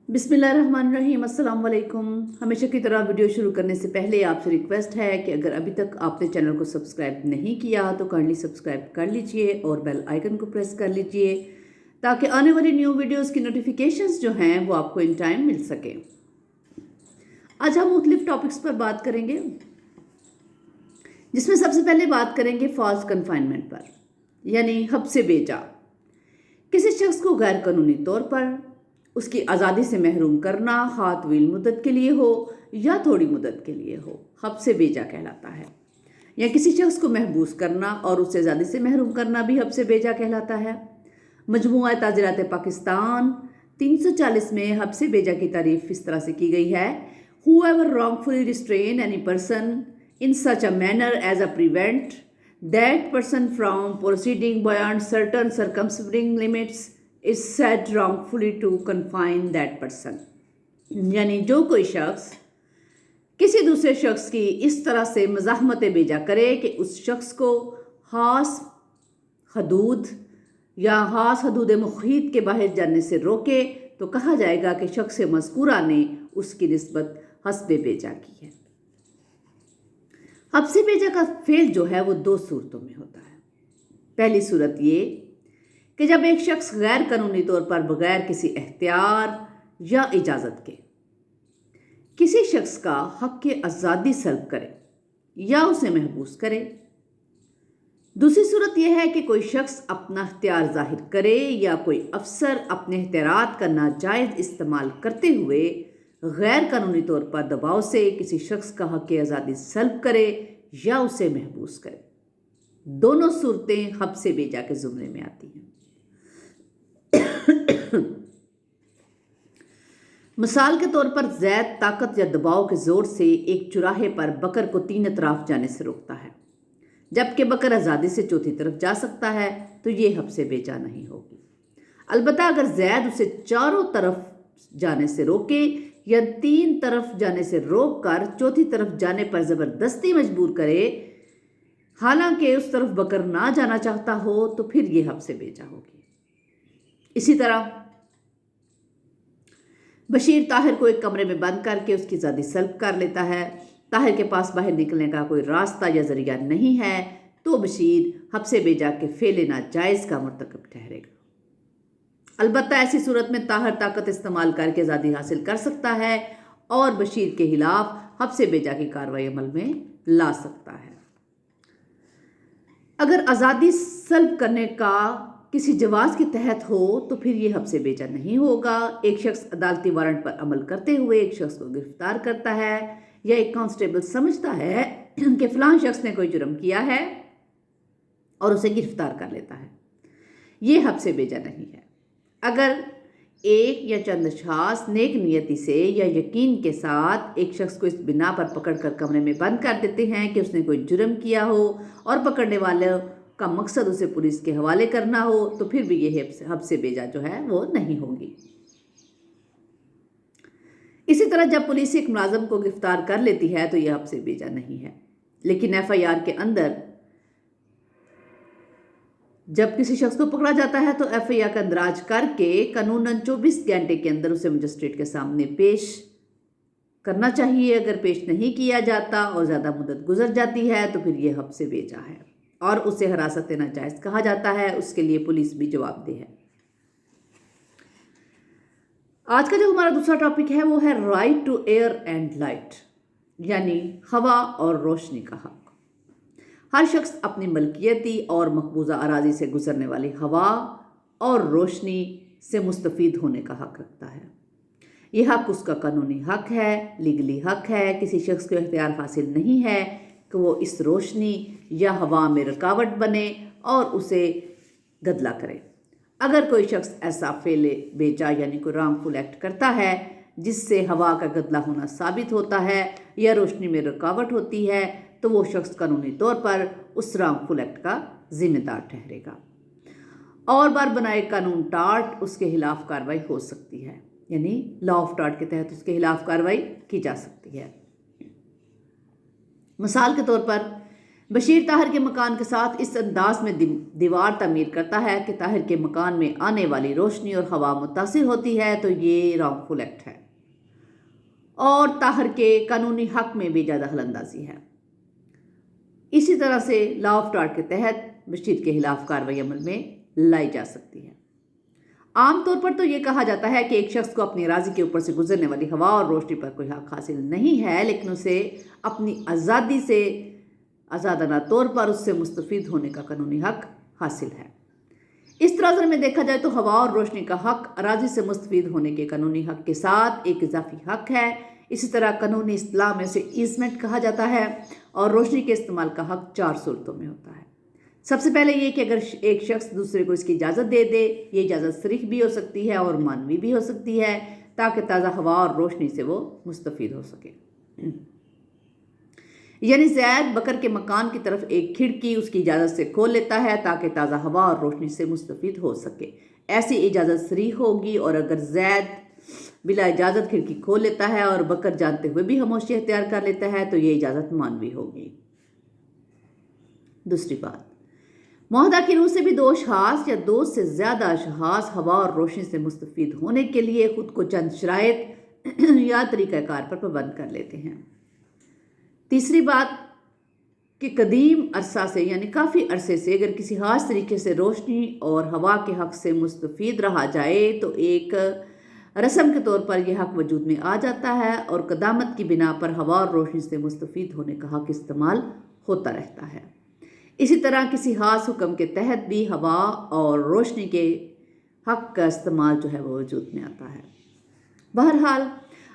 बिस्मिल्लाहिर्रहमानिर्रहीम। अस्सलाम वालेकुम। हमेशा की तरह वीडियो शुरू करने से पहले आपसे रिक्वेस्ट है कि अगर अभी तक आपने चैनल को सब्सक्राइब नहीं किया तो काइंडली सब्सक्राइब कर लीजिए और बेल आइकन को प्रेस कर लीजिए ताकि आने वाली न्यू वीडियोस की नोटिफिकेशंस जो हैं वो आपको इन टाइम मिल सके। आज हम मुख्तलिफ टॉपिक्स पर बात करेंगे, जिसमें सबसे पहले बात करेंगे फॉल्स कन्फाइनमेंट पर, यानी हब्से बेजा। किसी शख्स को गैर कानूनी तौर पर उसकी आज़ादी से महरूम करना, ख़ां तवील मुद्दत के लिए हो या थोड़ी मुद्दत के लिए हो, हब्से बेजा कहलाता है। या किसी शख्स को महबूस करना और उससे आज़ादी से महरूम करना भी हब्से बेजा कहलाता है। मजमूआ ताज़ीरात पाकिस्तान 340 में हब्से बेजा की तारीफ इस तरह से की गई है: Whoever wrongfully restrain any person in such a manner as a prevent that person from proceeding beyond certain circumscribing limits is said wrongfully to confine that person। यानी जो कोई शख्स किसी दूसरे शख्स की इस तरह से मज़ाहमत बेजा करे कि उस शख्स को खास हदूद या खास हदूद मुहीत के बाहर जाने से रोके, तो कहा जाएगा कि शख्स मज़कूरा ने उसकी निस्बत हस्बे बेजा की है। हब्से बेजा का फेल जो है वो दो सूरतों में होता है। पहली सूरत ये कि जब एक शख्स गैर कानूनी तौर पर बगैर किसी एख्तियार या इजाज़त के किसी शख्स का हक के आज़ादी सल्ब करे या उसे महबूस करे। दूसरी सूरत यह है कि कोई शख्स अपना इख्तियार जाहिर करे या कोई अफसर अपने इख्तियारात का नाजायज़ इस्तेमाल करते हुए गैर कानूनी तौर पर दबाव से किसी शख्स का हक के आज़ादी सल्ब करे या उसे महबूस करे। दोनों सूरतें हब्से बेजा के ज़ुमरे में आती हैं। मिसाल के तौर पर ज़ैद ताकत या दबाव के ज़ोर से एक चुराहे पर बकर को तीन अतराफ जाने से रोकता है, जबकि बकर आज़ादी से चौथी तरफ जा सकता है, तो ये हब्से बेजा नहीं होगी। अलबत्ता अगर ज़ैद उसे चारों तरफ जाने से रोके या तीन तरफ जाने से रोक कर चौथी तरफ जाने पर ज़बरदस्ती मजबूर करे, हालांकि उस तरफ बकर ना जाना चाहता हो, तो फिर ये हब्से बेजा होगी। इसी तरह बशीर ताहिर को एक कमरे में बंद करके उसकी आज़ादी सल्ब कर लेता है। ताहिर के पास बाहर निकलने का कोई रास्ता या जरिया नहीं है, तो बशीर हब्से बेजा के फेले नाजायज़ का मुर्तकब ठहरेगा। अलबत्ता ऐसी सूरत में ताहिर ताकत इस्तेमाल करके आज़ादी हासिल कर सकता है और बशीर के खिलाफ हब्से बेजा की कार्रवाई अमल में ला सकता है। अगर आज़ादी सल्ब करने का किसी जवाज़ के तहत हो, तो फिर ये हब्से बेजा नहीं होगा। एक शख्स अदालती वारंट पर अमल करते हुए एक शख्स को गिरफ्तार करता है, या एक कांस्टेबल समझता है कि फ़लाँ शख्स ने कोई जुर्म किया है और उसे गिरफ्तार कर लेता है, ये हब्से बेजा नहीं है। अगर एक या चंद अशख़ास नेक नियति से या यकीन के साथ एक शख्स को इस बिना पर पकड़कर कमरे में बंद कर देते हैं कि उसने कोई जुर्म किया हो और पकड़ने वाले का मकसद उसे पुलिस के हवाले करना हो, तो फिर भी ये हब्से बेजा जो है वो नहीं होगी। इसी तरह जब पुलिस एक मुलाजम को गिरफ्तार कर लेती है तो यह हब्से बेजा नहीं है, लेकिन FIR के अंदर जब किसी शख्स को पकड़ा जाता है तो FIR का अंदराज करके कानूनन 24 घंटे के अंदर उसे मजिस्ट्रेट के सामने पेश करना चाहिए। अगर पेश नहीं किया जाता और ज़्यादा मुद्दत गुजर जाती है, तो फिर यह हब्से बेजा है और उसे हिरासत नाजायज़ कहा जाता है। उसके लिए पुलिस भी जवाबदेह है। आज का जो हमारा दूसरा टॉपिक है वो है right to air and light, यानी हवा और रोशनी का हक। हर शख्स अपनी मलकियती और मकबूजा अराजी से गुजरने वाली हवा और रोशनी से मुस्तफ़ीद होने का हक रखता है। यह हक उसका कानूनी हक है, लीगली हक है। किसी शख्स को इख्तियार हासिल नहीं है कि वो इस रोशनी या हवा में रुकावट बने और उसे गदला करे। अगर कोई शख्स ऐसा फेले बेजा यानी कोई रॉन्गफुल एक्ट करता है जिससे हवा का गदला होना साबित होता है या रोशनी में रुकावट होती है, तो वो शख्स कानूनी तौर पर उस रॉन्गफुल एक्ट का जिम्मेदार ठहरेगा और बार बनाए कानून टाट उसके खिलाफ कार्रवाई हो सकती है, यानी लॉ ऑफ टाट के तहत उसके खिलाफ कार्रवाई की जा सकती है। मिसाल के तौर पर بشیر طاہر کے مکان کے ساتھ اس انداز میں دیوار تعمیر کرتا ہے کہ طاہر کے مکان میں آنے والی روشنی اور ہوا متاثر ہوتی ہے تو یہ رانگ فل ایکٹ ہے اور طاہر کے قانونی حق میں بے جا دخل اندازی ہے۔ اسی طرح سے لا آف ٹارٹ کے تحت بشیر کے خلاف کارروائی عمل میں لائی جا سکتی ہے۔ عام طور پر تو یہ کہا جاتا ہے کہ ایک شخص کو اپنی اراضی کے اوپر سے گزرنے والی ہوا اور روشنی پر کوئی حق حاصل نہیں ہے، لیکن اسے اپنی آزادی سے آزادانہ طور پر اس سے مستفید ہونے کا قانونی حق حاصل ہے۔ اس تناظر میں دیکھا جائے تو ہوا اور روشنی کا حق اراضی سے مستفید ہونے کے قانونی حق کے ساتھ ایک اضافی حق ہے۔ اسی طرح قانونی اصطلاح میں اسے ایزمنٹ کہا جاتا ہے اور روشنی کے استعمال کا حق 4 صورتوں میں ہوتا ہے۔ سب سے پہلے یہ کہ اگر ایک شخص دوسرے کو اس کی اجازت دے دے، یہ اجازت صریح بھی ہو سکتی ہے اور معنوی بھی ہو سکتی ہے تاکہ تازہ ہوا اور روشنی سے وہ مستفید ہو سکے۔ یعنی زید بکر کے مکان کی طرف ایک کھڑکی اس کی اجازت سے کھول لیتا ہے تاکہ تازہ ہوا اور روشنی سے مستفید ہو سکے۔ ایسی اجازت صریح ہوگی، اور اگر زید بلا اجازت کھڑکی کھول لیتا ہے اور بکر جانتے ہوئے بھی خاموشی اختیار کر لیتا ہے تو یہ اجازت معنوی ہوگی۔ دوسری بات، معاہدہ کی روح سے بھی 2 اشخاص یا 2 سے زیادہ اشخاص ہوا اور روشنی سے مستفید ہونے کے لیے خود کو چند شرائط یا طریقہ کار پر پابند کر لیتے ہیں۔ تیسری بات کہ قدیم عرصہ سے یعنی کافی عرصے سے اگر کسی خاص طریقے سے روشنی اور ہوا کے حق سے مستفید رہا جائے تو ایک رسم کے طور پر یہ حق وجود میں آ جاتا ہے اور قدامت کی بنا پر ہوا اور روشنی سے مستفید ہونے کا حق استعمال ہوتا رہتا ہے۔ اسی طرح کسی خاص حکم کے تحت بھی ہوا اور روشنی کے حق کا استعمال جو ہے وہ وجود میں آتا ہے۔ بہرحال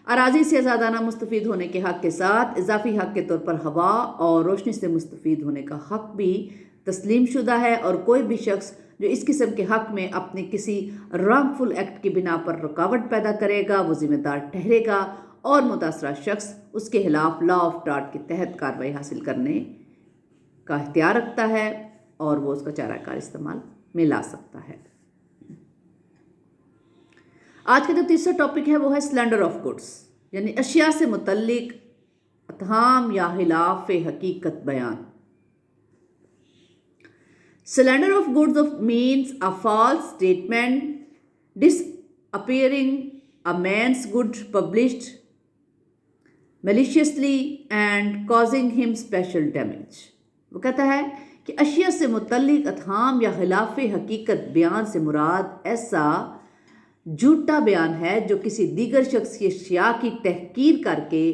اراضی سے آزادانہ مستفید ہونے کے حق کے ساتھ اضافی حق کے طور پر ہوا اور روشنی سے مستفید ہونے کا حق بھی تسلیم شدہ ہے، اور کوئی بھی شخص جو اس قسم کے حق میں اپنے کسی رانگ فل ایکٹ کی بنا پر رکاوٹ پیدا کرے گا وہ ذمہ دار ٹھہرے گا اور متاثرہ شخص اس کے خلاف لا آف ٹارٹ کے تحت کارروائی حاصل کرنے کا اختیار رکھتا ہے اور وہ اس کا چارہ کار استعمال میں لا سکتا ہے۔ آج کا جو تیسرا ٹاپک ہے وہ ہے سلینڈر آف گڈس، یعنی اشیاء سے متعلق اتہام یا خلاف حقیقت بیان۔ Slander of goods means a false statement disappearing a man's good published maliciously and causing him special damage۔ وہ کہتا ہے کہ اشیاء سے متعلق اتہام یا خلاف حقیقت بیان سے مراد ایسا جھوٹا بیان ہے جو کسی دیگر شخص کی اشیاء کی تحقیر کر کے،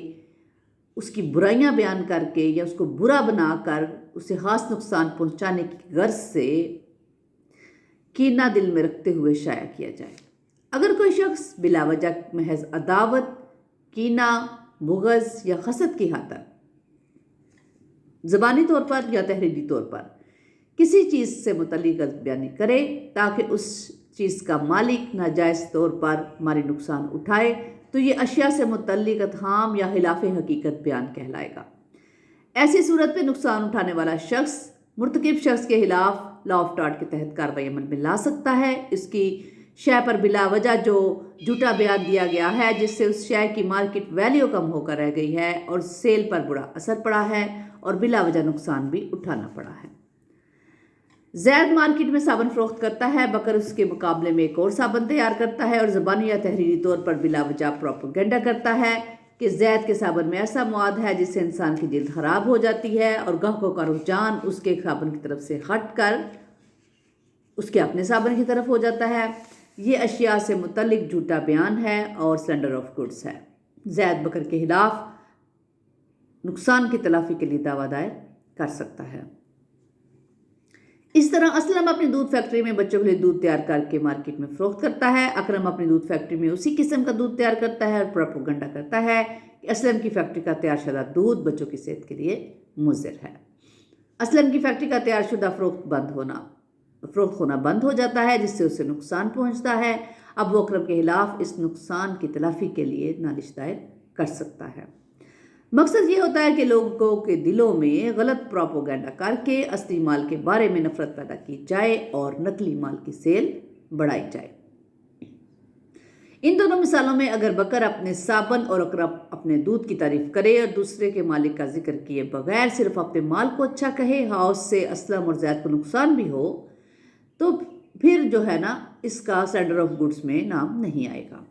اس کی برائیاں بیان کر کے یا اس کو برا بنا کر اسے خاص نقصان پہنچانے کی غرض سے کینہ دل میں رکھتے ہوئے شائع کیا جائے۔ اگر کوئی شخص بلا وجہ محض عداوت، کینہ، بغض یا حسد کی خاطر زبانی طور پر یا تحریری طور پر کسی چیز سے متعلق غلط بیانی کرے تاکہ اس چیز کا مالک ناجائز طور پر مالی نقصان اٹھائے تو یہ اشیاء سے متعلق اتہام یا خلاف حقیقت بیان کہلائے گا۔ ایسی صورت پہ نقصان اٹھانے والا شخص مرتکب شخص کے خلاف لا آف ٹارٹ کے تحت کارروائی عمل میں لا سکتا ہے۔ اس کی شے پر بلا وجہ جو جھوٹا بیان دیا گیا ہے جس سے اس شے کی مارکیٹ ویلیو کم ہو کر رہ گئی ہے اور سیل پر برا اثر پڑا ہے اور بلا وجہ نقصان بھی اٹھانا پڑا ہے۔ زید مارکیٹ میں صابن فروخت کرتا ہے، بکر اس کے مقابلے میں ایک اور صابن تیار کرتا ہے اور زبانی یا تحریری طور پر بلا وجہ پروپیگنڈا کرتا ہے کہ زید کے صابن میں ایسا مواد ہے جس سے انسان کی جلد خراب ہو جاتی ہے، اور گاہکوں کا رجحان اس کے صابن کی طرف سے ہٹ کر اس کے اپنے صابن کی طرف ہو جاتا ہے۔ یہ اشیاء سے متعلق جھوٹا بیان ہے اور سلینڈر آف گڈس ہے۔ زید بکر کے خلاف نقصان کی تلافی کے لیے دعویٰ دائر کر سکتا ہے۔ اس طرح اسلم اپنی دودھ فیکٹری میں بچوں کے لیے دودھ تیار کر کے مارکیٹ میں فروخت کرتا ہے۔ اکرم اپنی دودھ فیکٹری میں اسی قسم کا دودھ تیار کرتا ہے اور پروپیگنڈا کرتا ہے کہ اسلم کی فیکٹری کا تیار شدہ دودھ بچوں کی صحت کے لیے مضر ہے۔ اسلم کی فیکٹری کا تیار شدہ فروخت ہونا بند ہو جاتا ہے جس سے اسے نقصان پہنچتا ہے۔ اب وہ اکرم کے خلاف اس نقصان کی تلافی کے لیے نالش دائر کر سکتا ہے۔ مقصد یہ ہوتا ہے کہ لوگوں کے دلوں میں غلط پروپیگنڈا کر کے اصلی مال کے بارے میں نفرت پیدا کی جائے اور نقلی مال کی سیل بڑھائی جائے۔ इन दोनों मिसालों में अगर बकर अपने साबन और अकरब अपने दूध की तारीफ करे और दूसरे के मालिक का जिक्र किए बगैर सिर्फ अपने माल को अच्छा कहे, हाँ उससे असलम और ज़ैद को नुकसान भी हो, तो फिर जो है ना इसका सेंडर ऑफ गुड्स में नाम नहीं आएगा।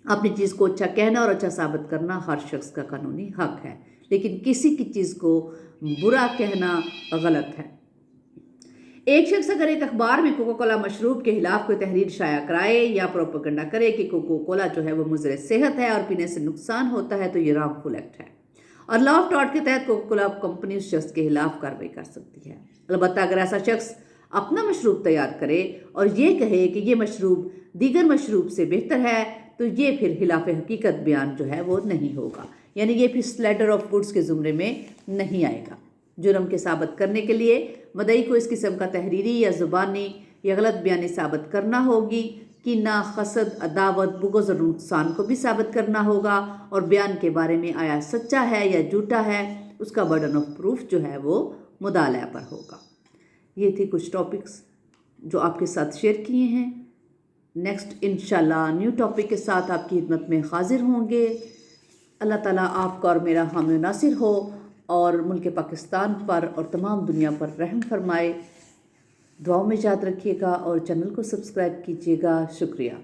अपनी चीज़ को अच्छा कहना और अच्छा साबित करना हर शख्स का कानूनी हक है, लेकिन किसी की चीज़ को बुरा कहना गलत है। एक शख्स अगर एक अखबार में कोको कोला मशरूब के खिलाफ कोई तहरीर शाया कराए या प्रोपेगेंडा करे कि कोको कोला जो है वो मुज़र सेहत है और पीने से नुकसान होता है, तो ये रामफुल एक्ट है और लॉ ऑफ टॉर्ट के तहत कोको कोला कंपनी उस शख्स के खिलाफ कार्रवाई कर सकती है। अलबत्ता अगर ऐसा शख्स अपना मशरूब तैयार करे और ये कहे कि ये मशरूब दीगर मशरूब से बेहतर है, तो ये फिर खिलाफ हकीकत बयान जो है वो नहीं होगा, यानी ये फिर स्लैंडर ऑफ गुड्स के ज़ुमरे में नहीं आएगा। जुर्म के साबित करने के लिए मदई को इस किस्म का तहरीरी या ज़ुबानी या गलत बयानी साबित करना होगी, कीना, हसद, अदावत, बुग़्ज़ और नुकसान को भी साबित करना होगा, और बयान के बारे में आया सच्चा है या झूठा है उसका बर्डन ऑफ प्रूफ जो है वो मुदाला पर होगा। ये थे कुछ टॉपिक्स जो आपके साथ शेयर किए हैं। नेक्स्ट इंशाल्लाह न्यू टॉपिक के साथ आपकी खिदमत में हाजिर होंगे। अल्लाह ताला आपका और मेरा हामी नासिर हो और मुल्क पाकिस्तान पर और तमाम दुनिया पर रहम फरमाए। दुआओं में याद रखिएगा और चैनल को सब्सक्राइब कीजिएगा। शुक्रिया।